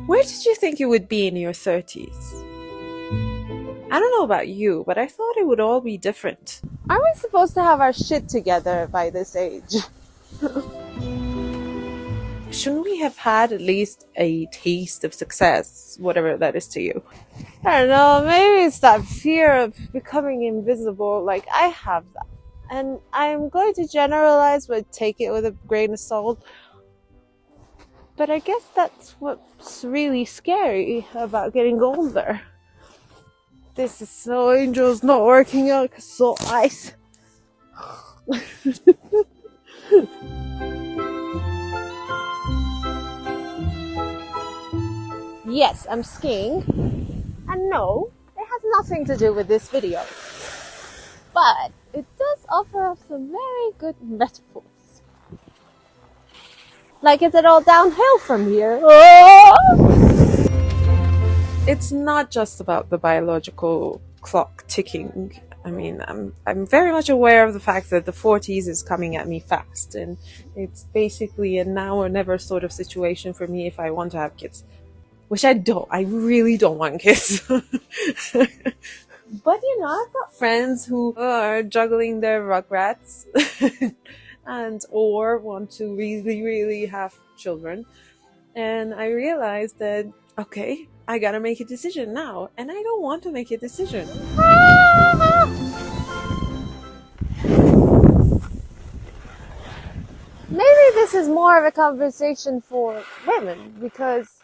Where did you think you would be in your 30s? I don't know about you, but I thought it would all be different. Aren't we supposed to have our shit together by this age? Shouldn't we have had at least a taste of success, whatever that is to you? I don't know, maybe it's that fear of becoming invisible. Like, I have that. And I'm going to generalize, but take it with a grain of salt. But I guess that's what's really scary about getting older. This is so Angel's not working out because so ice. Yes, I'm skiing. And no, it has nothing to do with this video. But it does offer up some very good metaphors. Like, is it all downhill from here? Oh! It's not just about the biological clock ticking. I mean, I'm very much aware of the fact that the 40s is coming at me fast, and it's basically a now or never sort of situation for me if I want to have kids. Which I don't. I really don't want kids. But you know, I've got friends who are juggling their rugrats and or want to really, really have children. And I realized that, okay, I gotta make a decision now. And I don't want to make a decision. Maybe this is more of a conversation for women because,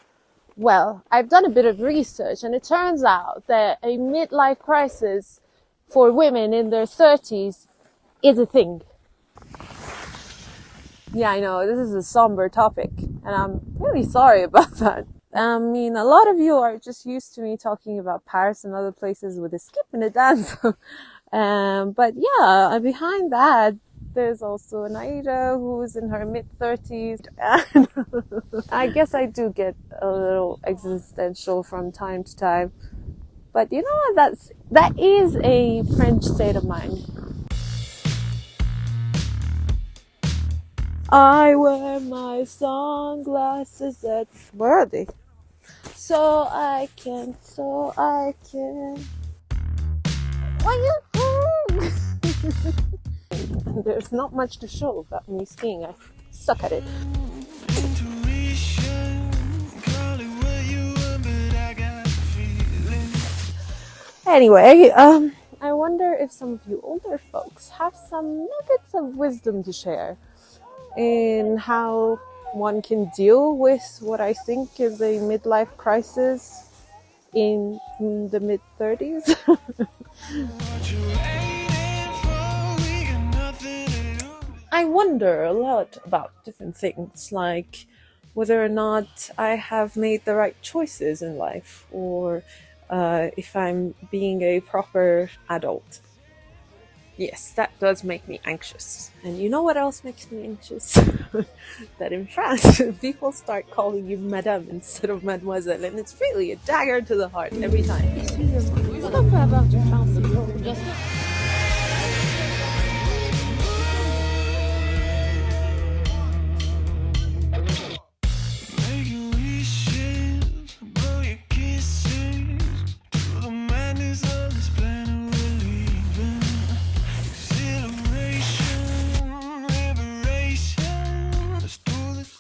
well, I've done a bit of research and it turns out that a midlife crisis for women in their 30s is a thing. Yeah, I know, this is a somber topic and I'm really sorry about that. I mean, a lot of you are just used to me talking about Paris and other places with a skip and a dance. But yeah, behind that, there's also an Aida who's in her mid-30s. I guess I do get a little existential from time to time. But you know what? That is a French state of mind. I wear my sunglasses at... Where are they? So I can. Why you? There's not much to show about me skiing. I suck at it. Anyway, I wonder if some of you older folks have some nuggets of wisdom to share in how one can deal with what I think is a midlife crisis in the mid-30s. I wonder a lot about different things, like whether or not I have made the right choices in life, or if I'm being a proper adult. Yes, that does make me anxious. And you know what else makes me anxious? That in France, people start calling you Madame instead of Mademoiselle, and it's really a dagger to the heart every time.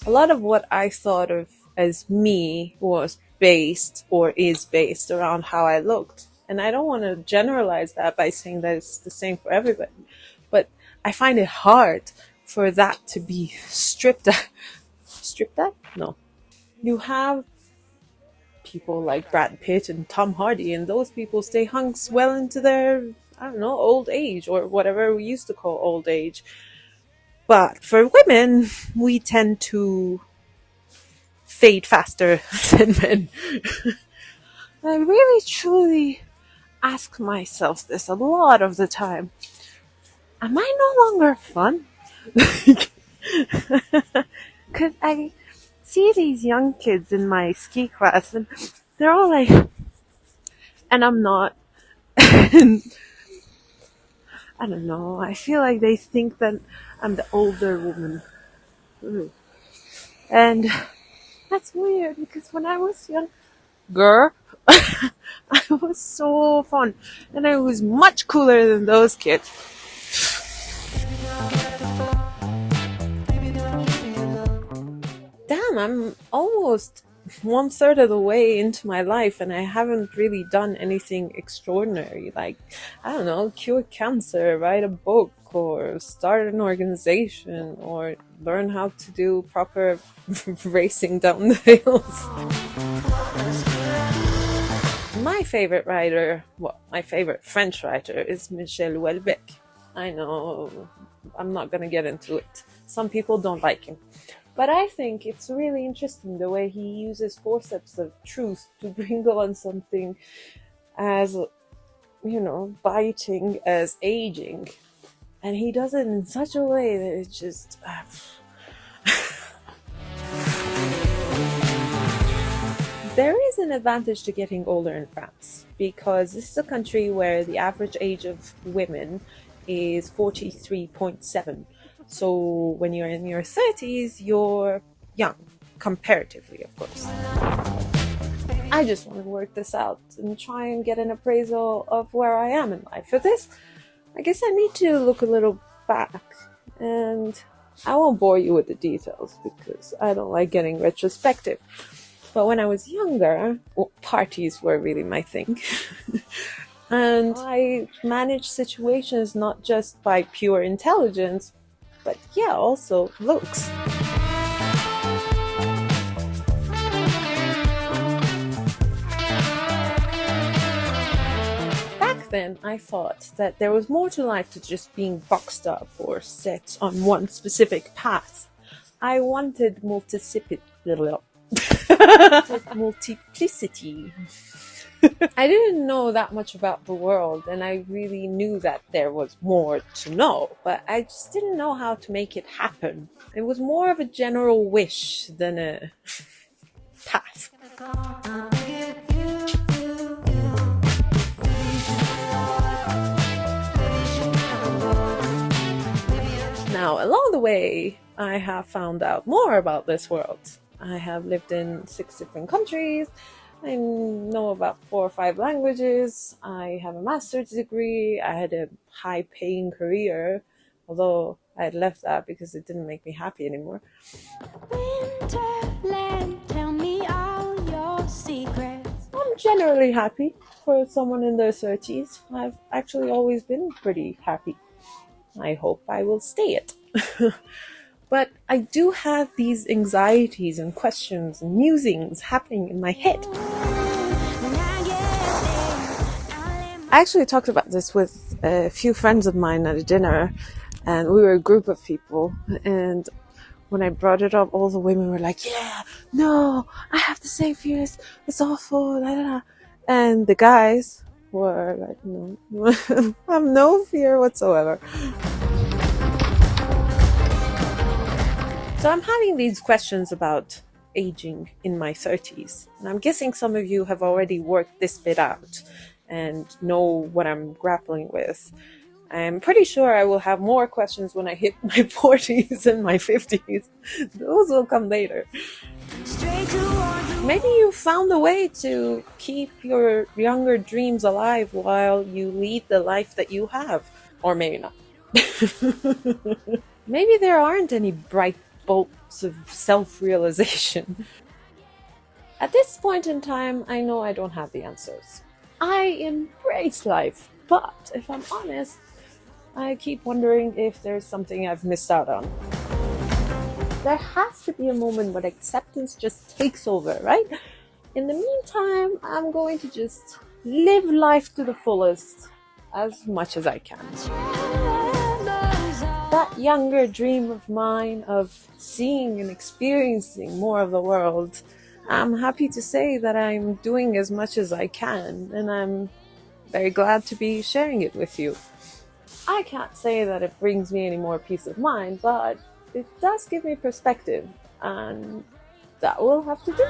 A lot of what I thought of as me was based or is based around how I looked. And I don't want to generalize that by saying that it's the same for everybody. But I find it hard for that to be stripped at. Stripped at? No. You have people like Brad Pitt and Tom Hardy, and those people stay hunks well into their, I don't know, old age, or whatever we used to call old age. But for women, we tend to fade faster than men. I really truly ask myself this a lot of the time. Am I no longer fun? Because I see these young kids in my ski class and they're all like, and I'm not. And I don't know, I feel like they think that I'm the older woman. And I That's weird because when I was young, girl, I was so fun and I was much cooler than those kids. Damn, I'm almost 1/3 of the way into my life and I haven't really done anything extraordinary. Like, I don't know, cure cancer, write a book, or start an organization, or learn how to do proper racing down the hills. My favorite writer, well, my favorite French writer is Michel Houellebecq. I know, I'm not gonna get into it. Some people don't like him. But I think it's really interesting the way he uses forceps of truth to bring on something as, biting as aging. And he does it in such a way that it's just... There is an advantage to getting older in France, because this is a country where the average age of women is 43.7. So when you're in your 30s, you're young, comparatively, of course. I just want to work this out and try and get an appraisal of where I am in life. For this, I guess I need to look a little back, and I won't bore you with the details because I don't like getting retrospective. But when I was younger, parties were really my thing. And I managed situations not just by pure intelligence, but yeah, also looks. Back then, I thought that there was more to life than just being boxed up or set on one specific path. I wanted multiplicity. I didn't know that much about the world, and I really knew that there was more to know, but I just didn't know how to make it happen. It was more of a general wish than a task. Now, along the way, I have found out more about this world. I have lived in 6 different countries. I know about 4 or 5 languages. I have a master's degree. I had a high-paying career, although I had left that because it didn't make me happy anymore. Winterland, tell me all your secrets. I'm generally happy for someone in their 30s. I've actually always been pretty happy. I hope I will stay it. But I do have these anxieties and questions and musings happening in my head. I actually talked about this with a few friends of mine at a dinner, and we were a group of people, and when I brought it up, all the women were like, yeah, no, I have the same fears, it's awful, da, da, da. And the guys were like, no, I have no fear whatsoever. So I'm having these questions about aging in my 30s, and I'm guessing some of you have already worked this bit out and know what I'm grappling with. I'm pretty sure I will have more questions when I hit my 40s and my 50s. Those will come later. Maybe you found a way to keep your younger dreams alive while you lead the life that you have. Or maybe not. Maybe there aren't any bright bolts of self-realization. At this point in time, I know I don't have the answers. I embrace life, but if I'm honest, I keep wondering if there's something I've missed out on. There has to be a moment when acceptance just takes over, right? In the meantime, I'm going to just live life to the fullest as much as I can. That younger dream of mine of seeing and experiencing more of the world, I'm happy to say that I'm doing as much as I can, and I'm very glad to be sharing it with you. I can't say that it brings me any more peace of mind, but it does give me perspective, and that will have to do.